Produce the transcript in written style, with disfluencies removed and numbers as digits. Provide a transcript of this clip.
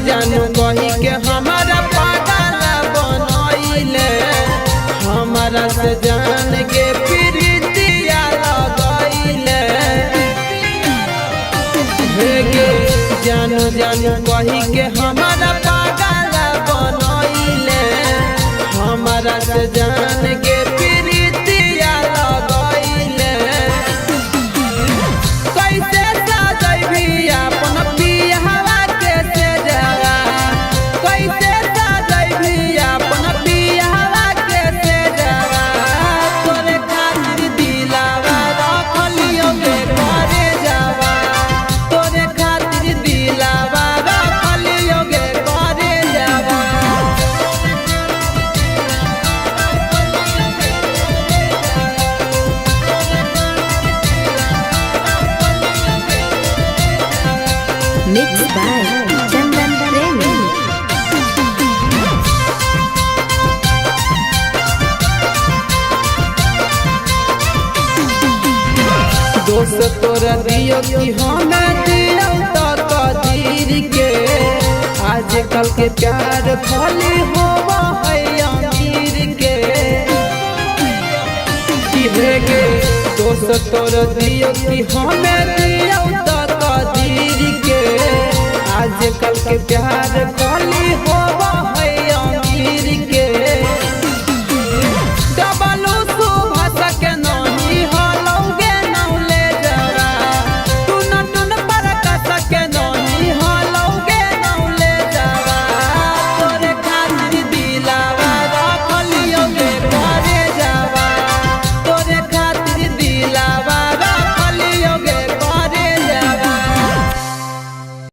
जानू कही के हमारा पागल बनइले, हमारा से जान के प्रीतिया लगइले। गे जानू जानू कही के हमारा पागल बनइले, हमारा से जान के प्रीतिया लगइले। कैसे सजैबी अपन पियवा के से जवा, कैसे सजैबी अपन पियवा के से जवा। तोरे खातिर दिलावा रखलियो गे करे जावा, तोरे खातिर दिलावा रखलियो गे करे जावा। Mixed by Chandan Premi. दोस्त तोरा दियो कि हमें दियो तो कदीर के। आजकल के प्यार खाली होवा है अमीर के। गे दोस्त तोरा दियो कि हमें दियो तो कदीर के। आजकल के प्यार